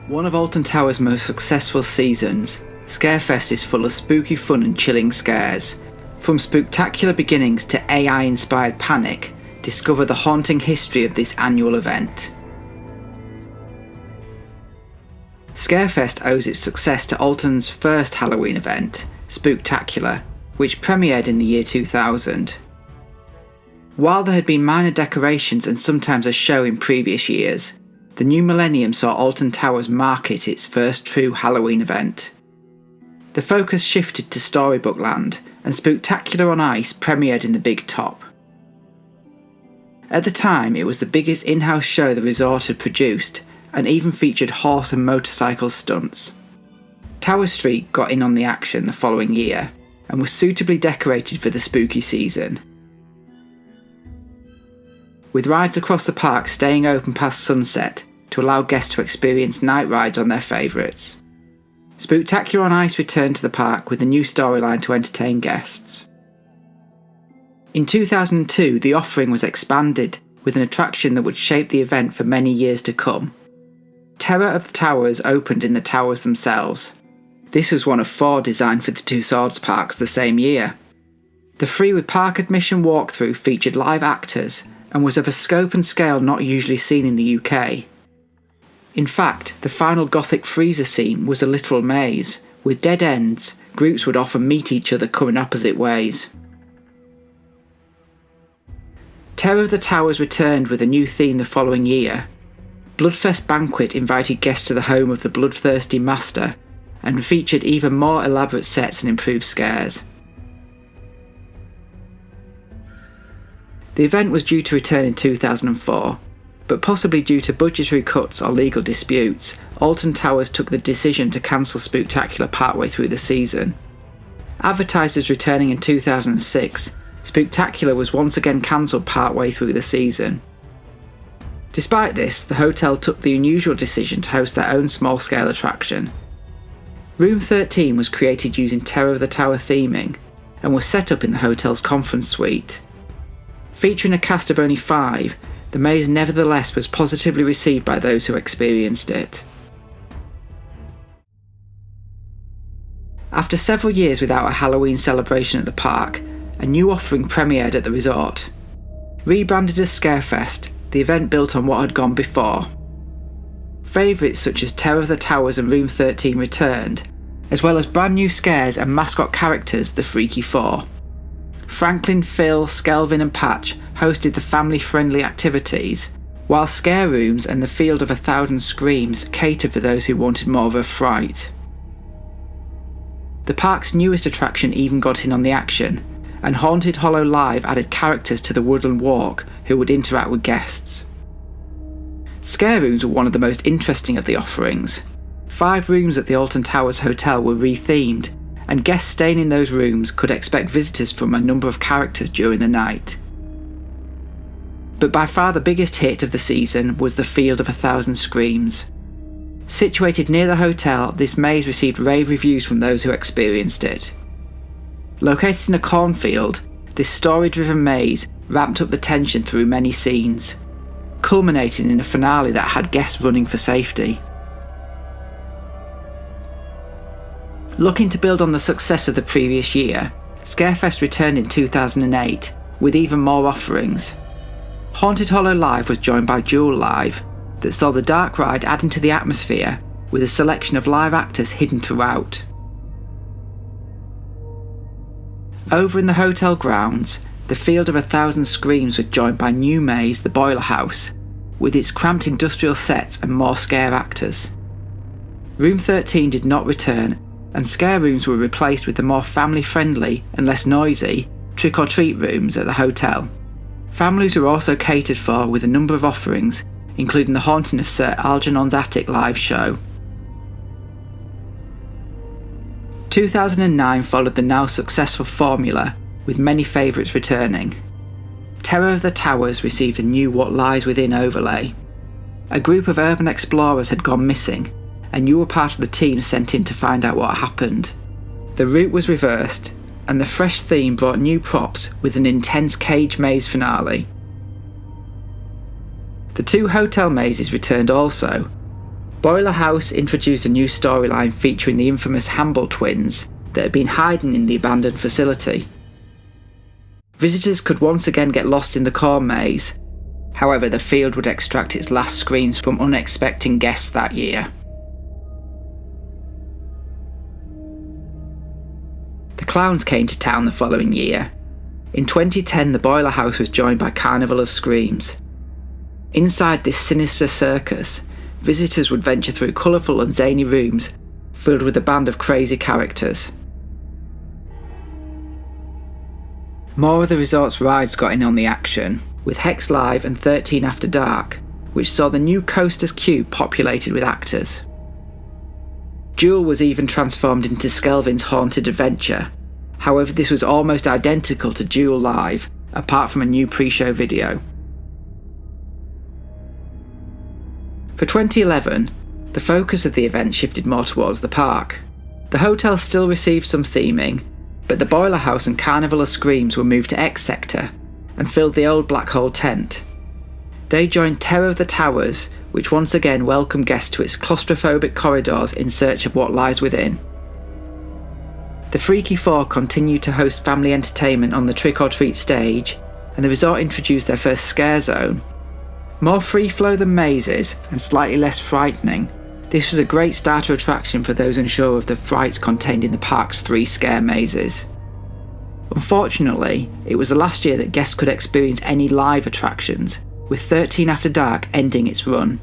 One of Alton Towers' most successful seasons, Scarefest is full of spooky fun and chilling scares. From spooktacular beginnings to AI-inspired panic, discover the haunting history of this annual event. Scarefest owes its success to Alton's first Halloween event, Spooktacular, which premiered in the year 2000. While there had been minor decorations and sometimes a show in previous years, the new millennium saw Alton Towers market its first true Halloween event. The focus shifted to Storybook Land, and Spooktacular on Ice premiered in the Big Top. At the time, it was the biggest in-house show the resort had produced, and even featured horse and motorcycle stunts. Tower Street got in on the action the following year, and was suitably decorated for the spooky season. With rides across the park staying open past sunset to allow guests to experience night rides on their favourites. Spooktacular on Ice returned to the park with a new storyline to entertain guests. In 2002, the offering was expanded with an attraction that would shape the event for many years to come. Terror of the Towers opened in the towers themselves. This was one of 4 designed for the Two Swords parks the same year. The free with park admission walkthrough featured live actors and was of a scope and scale not usually seen in the UK. In fact, the final gothic freezer scene was a literal maze. With dead ends, groups would often meet each other coming opposite ways. Terror of the Towers returned with a new theme the following year. Bloodfest Banquet invited guests to the home of the bloodthirsty master, and featured even more elaborate sets and improved scares. The event was due to return in 2004, but possibly due to budgetary cuts or legal disputes, Alton Towers took the decision to cancel Spooktacular partway through the season. Advertised as returning in 2006, Spooktacular was once again cancelled partway through the season. Despite this, the hotel took the unusual decision to host their own small-scale attraction. Room 13 was created using Terror of the Tower theming, and was set up in the hotel's conference suite. Featuring a cast of only 5, the maze nevertheless was positively received by those who experienced it. After several years without a Halloween celebration at the park, a new offering premiered at the resort. Rebranded as Scarefest, the event built on what had gone before. Favourites such as Terror of the Towers and Room 13 returned, as well as brand new scares and mascot characters, the Freaky Four. Franklin, Phil, Skelvin and Patch hosted the family-friendly activities, while Scare Rooms and the Field of 1,000 Screams catered for those who wanted more of a fright. The park's newest attraction even got in on the action, and Haunted Hollow Live added characters to the Woodland Walk who would interact with guests. Scare Rooms were one of the most interesting of the offerings. 5 rooms at the Alton Towers Hotel were rethemed, and guests staying in those rooms could expect visitors from a number of characters during the night. But by far the biggest hit of the season was the Field of 1,000 Screams. Situated near the hotel, this maze received rave reviews from those who experienced it. Located in a cornfield, this story-driven maze ramped up the tension through many scenes, culminating in a finale that had guests running for safety. Looking to build on the success of the previous year, Scarefest returned in 2008 with even more offerings. Haunted Hollow Live was joined by Jewel Live, that saw the dark ride adding to the atmosphere with a selection of live actors hidden throughout. Over in the hotel grounds, the Field of 1,000 Screams was joined by new maze The Boiler House, with its cramped industrial sets and more scare actors. Room 13 did not return, and Scare Rooms were replaced with the more family-friendly and less noisy Trick or Treat rooms at the hotel. Families were also catered for with a number of offerings, including the Haunting of Sir Algernon's Attic live show. 2009 followed the now successful formula, with many favourites returning. Terror of the Towers received a new What Lies Within overlay. A group of urban explorers had gone missing, and you were part of the team sent in to find out what happened. The route was reversed, and the fresh theme brought new props with an intense cage maze finale. The 2 hotel mazes returned also. Boiler House introduced a new storyline featuring the infamous Hamble twins that had been hiding in the abandoned facility. Visitors could once again get lost in the corn maze. However, the field would extract its last screams from unexpected guests that year. The clowns came to town the following year. In 2010, the Boiler House was joined by Carnival of Screams. Inside this sinister circus, visitors would venture through colourful and zany rooms filled with a band of crazy characters. More of the resort's rides got in on the action, with Hex Live and 13 After Dark, which saw the new Coasters Cube populated with actors. Jewel was even transformed into Skelvin's Haunted Adventure. However, this was almost identical to Jewel Live, apart from a new pre-show video. For 2011, the focus of the event shifted more towards the park. The hotel still received some theming, but the Boiler House and Carnival of Screams were moved to X Sector and filled the old Black Hole tent. They joined Terror of the Towers, which once again welcomed guests to its claustrophobic corridors in search of what lies within. The Freaky Four continued to host family entertainment on the Trick or Treat stage, and the resort introduced their first scare zone. More free flow than mazes and slightly less frightening, this was a great starter attraction for those unsure of the frights contained in the park's 3 scare mazes. Unfortunately, it was the last year that guests could experience any live attractions, with 13 After Dark ending its run.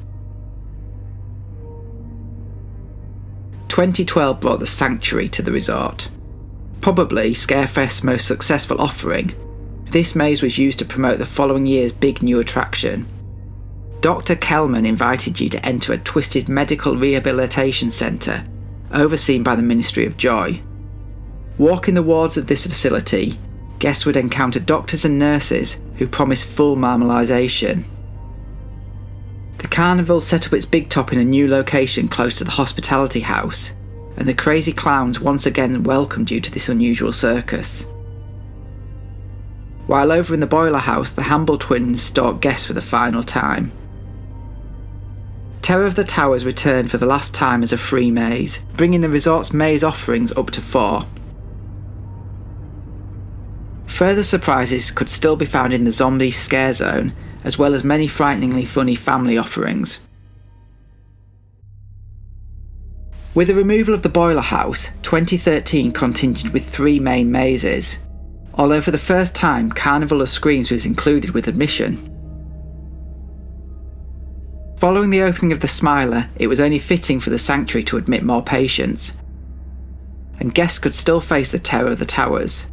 2012 brought the Sanctuary to the resort. Probably Scarefest's most successful offering, this maze was used to promote the following year's big new attraction. Dr. Kelman invited you to enter a twisted medical rehabilitation centre, overseen by the Ministry of Joy. Walking the wards of this facility, guests would encounter doctors and nurses who promised full normalisation. The carnival set up its big top in a new location close to the hospitality house, and the crazy clowns once again welcomed you to this unusual circus. While over in the Boiler House, the Hamble twins stalked guests for the final time. Terror of the Towers returned for the last time as a free maze, bringing the resort's maze offerings up to 4. Further surprises could still be found in the Zombie Scare Zone, as well as many frighteningly funny family offerings. With the removal of the Boiler House, 2013 continued with 3 main mazes, although for the first time Carnival of Screams was included with admission. Following the opening of the Smiler, it was only fitting for the Sanctuary to admit more patients, and guests could still face the Terror of the Towers.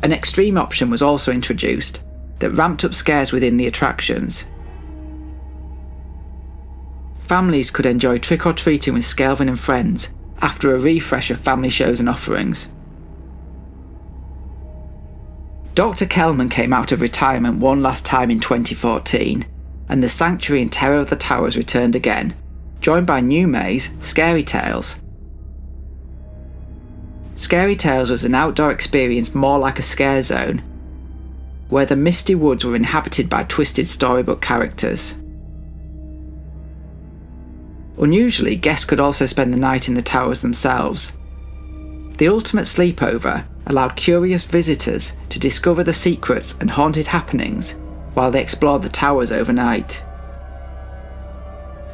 An extreme option was also introduced that ramped up scares within the attractions. Families could enjoy trick-or-treating with Skelvin and friends after a refresh of family shows and offerings. Dr. Kelman came out of retirement one last time in 2014, and the Sanctuary and Terror of the Towers returned again, joined by new maze, Scary Tales. Scary Tales was an outdoor experience more like a scare zone, where the misty woods were inhabited by twisted storybook characters. Unusually, guests could also spend the night in the towers themselves. The ultimate sleepover allowed curious visitors to discover the secrets and haunted happenings while they explored the towers overnight.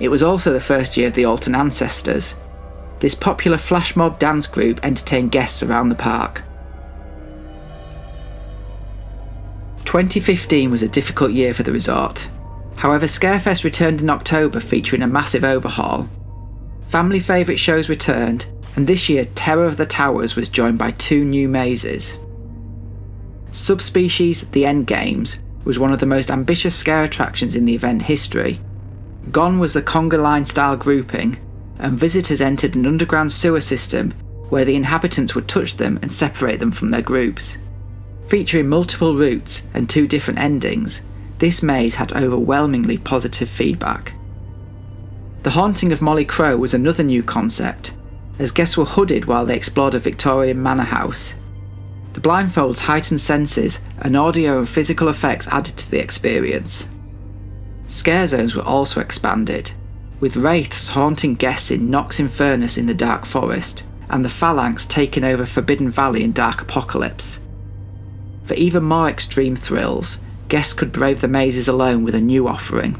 It was also the first year of the Alton Ancestors. This popular flash mob dance group entertained guests around the park. 2015 was a difficult year for the resort. However, Scarefest returned in October featuring a massive overhaul. Family favourite shows returned, and this year Terror of the Towers was joined by 2 new mazes. Subspecies The End Games was one of the most ambitious scare attractions in the event history. Gone was the conga line style grouping, and visitors entered an underground sewer system where the inhabitants would touch them and separate them from their groups. Featuring multiple routes and 2 different endings, this maze had overwhelmingly positive feedback. The Haunting of Molly Crow was another new concept, as guests were hooded while they explored a Victorian manor house. The blindfolds heightened senses, and audio and physical effects added to the experience. Scare zones were also expanded, with wraiths haunting guests in Nox Infernus in the Dark Forest, and the Phalanx taking over Forbidden Valley in Dark Apocalypse. For even more extreme thrills, guests could brave the mazes alone with a new offering.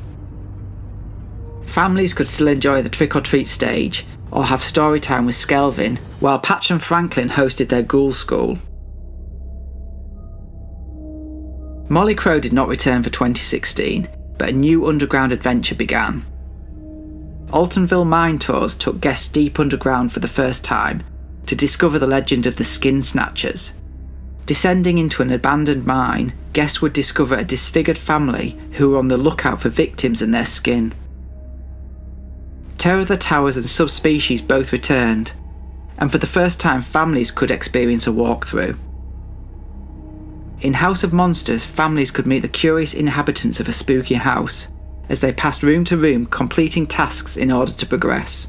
Families could still enjoy the trick-or-treat stage, or have story time with Skelvin, while Patch and Franklin hosted their Ghoul School. Molly Crow did not return for 2016, but a new underground adventure began. Altonville Mine Tours took guests deep underground for the first time to discover the legend of the Skin Snatchers. Descending into an abandoned mine, guests would discover a disfigured family who were on the lookout for victims and their skin. Terror of the Towers and Subspecies both returned, and for the first time families could experience a walkthrough. In House of Monsters, families could meet the curious inhabitants of a spooky house, as they passed room to room completing tasks in order to progress.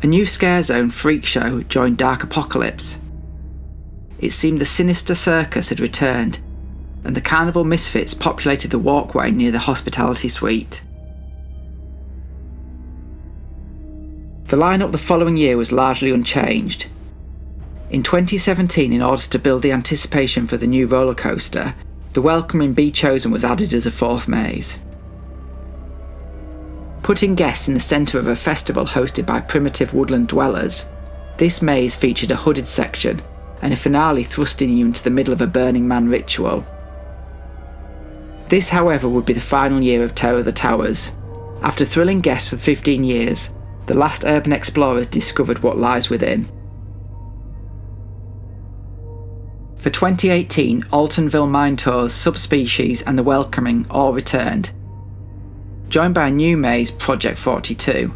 A new scare zone, Freak Show, joined Dark Apocalypse. It seemed the sinister circus had returned, and the carnival misfits populated the walkway near the hospitality suite. The lineup the following year was largely unchanged. In 2017, in order to build the anticipation for the new roller coaster, the welcoming Be Chosen was added as a fourth maze. Putting guests in the centre of a festival hosted by primitive woodland dwellers, this maze featured a hooded section and a finale thrusting you into the middle of a Burning Man ritual. This, however, would be the final year of Terror of the Towers. After thrilling guests for 15 years, the last urban explorers discovered what lies within. For 2018, Altonville Mine Tours, Subspecies and The Welcoming all returned, joined by a new maze, Project 42.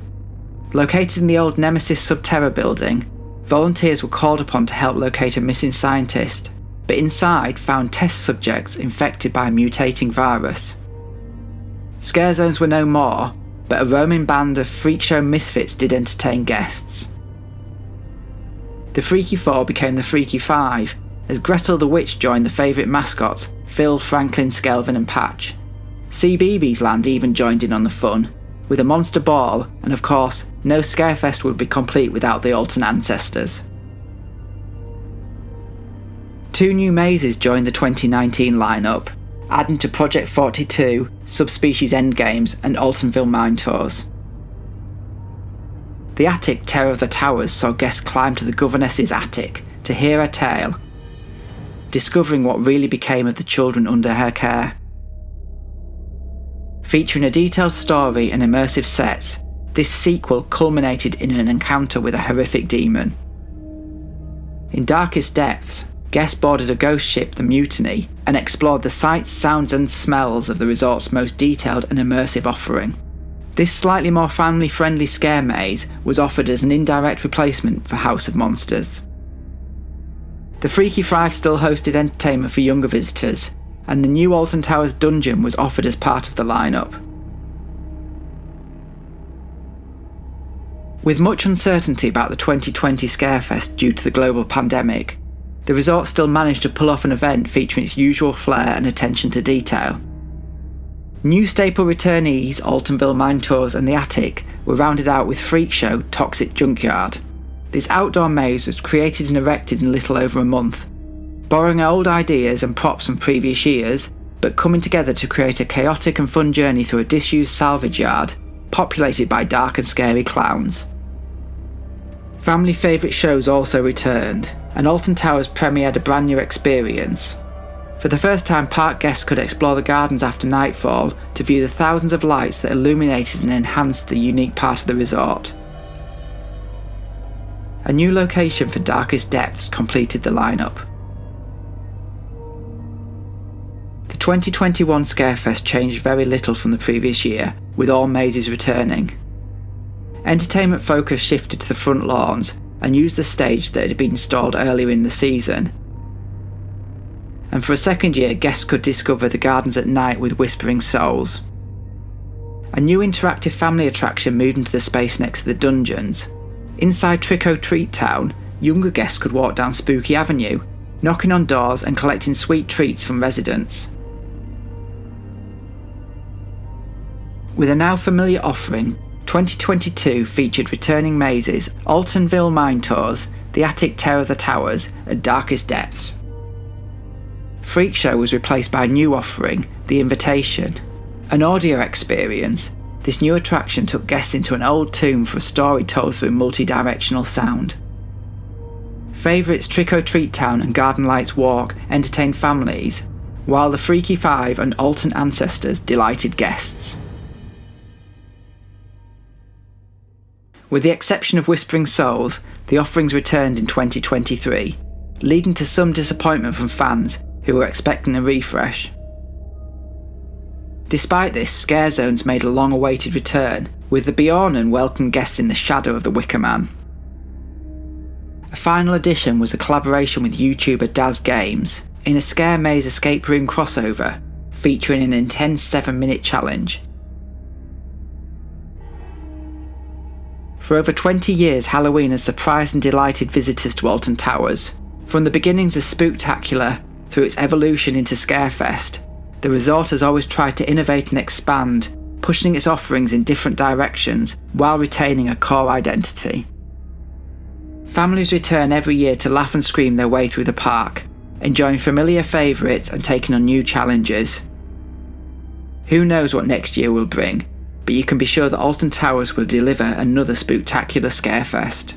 Located in the old Nemesis Subterra building, volunteers were called upon to help locate a missing scientist, but inside found test subjects infected by a mutating virus. Scare zones were no more, but a roaming band of freak show misfits did entertain guests. The Freaky Four became the Freaky Five, as Gretel the Witch joined the favourite mascots, Phil, Franklin, Skelvin and Patch. CBeebies Land even joined in on the fun, with a monster ball, and of course, no Scarefest would be complete without the Alton ancestors. 2 new mazes joined the 2019 lineup, adding to Project 42, Subspecies Endgames and Altonville Mine Tours. The attic Terror of the Towers saw guests climb to the governess's attic to hear her tale, discovering what really became of the children under her care. Featuring a detailed story and immersive sets, this sequel culminated in an encounter with a horrific demon. In Darkest Depths, guests boarded a ghost ship, the Mutiny, and explored the sights, sounds and smells of the resort's most detailed and immersive offering. This slightly more family-friendly scare maze was offered as an indirect replacement for House of Monsters. The Freaky Five still hosted entertainment for younger visitors, and the new Alton Towers dungeon was offered as part of the lineup. With much uncertainty about the 2020 Scarefest due to the global pandemic, the resort still managed to pull off an event featuring its usual flair and attention to detail. New staple returnees Altonville Mine Tours and The Attic were rounded out with Freak Show Toxic Junkyard. This outdoor maze was created and erected in little over a month, borrowing old ideas and props from previous years, but coming together to create a chaotic and fun journey through a disused salvage yard, populated by dark and scary clowns. Family favourite shows also returned, and Alton Towers premiered a brand new experience. For the first time, park guests could explore the gardens after nightfall to view the thousands of lights that illuminated and enhanced the unique part of the resort. A new location for Darkest Depths completed the lineup. The 2021 Scarefest changed very little from the previous year, with all mazes returning. Entertainment focus shifted to the front lawns and used the stage that had been installed earlier in the season. And for a second year, guests could discover the gardens at night with Whispering Souls. A new interactive family attraction moved into the space next to the dungeons. Inside Trick or Treat Town, younger guests could walk down Spooky Avenue, knocking on doors and collecting sweet treats from residents. With a now familiar offering, 2022 featured returning mazes, Altonville Mine Tours, the Attic Terror of the Towers, and Darkest Depths. Freak Show was replaced by a new offering, The Invitation. An audio experience, this new attraction took guests into an old tomb for a story told through multi-directional sound. Favourites Trick or Treat Town and Garden Lights Walk entertained families, while the Freaky Five and Alton Ancestors delighted guests. With the exception of Whispering Souls, the offerings returned in 2023, leading to some disappointment from fans who were expecting a refresh. Despite this, Scare Zones made a long-awaited return, with the Bjornen welcomed guests in the shadow of the Wicker Man. A final addition was a collaboration with YouTuber Daz Games in a Scare Maze escape room crossover, featuring an intense 7-minute challenge. For over 20 years, Halloween has surprised and delighted visitors to Alton Towers. From the beginnings of Spooktacular through its evolution into Scarefest, the resort has always tried to innovate and expand, pushing its offerings in different directions while retaining a core identity. Families return every year to laugh and scream their way through the park, enjoying familiar favourites and taking on new challenges. Who knows what next year will bring, but you can be sure that Alton Towers will deliver another Spooktacular Scarefest.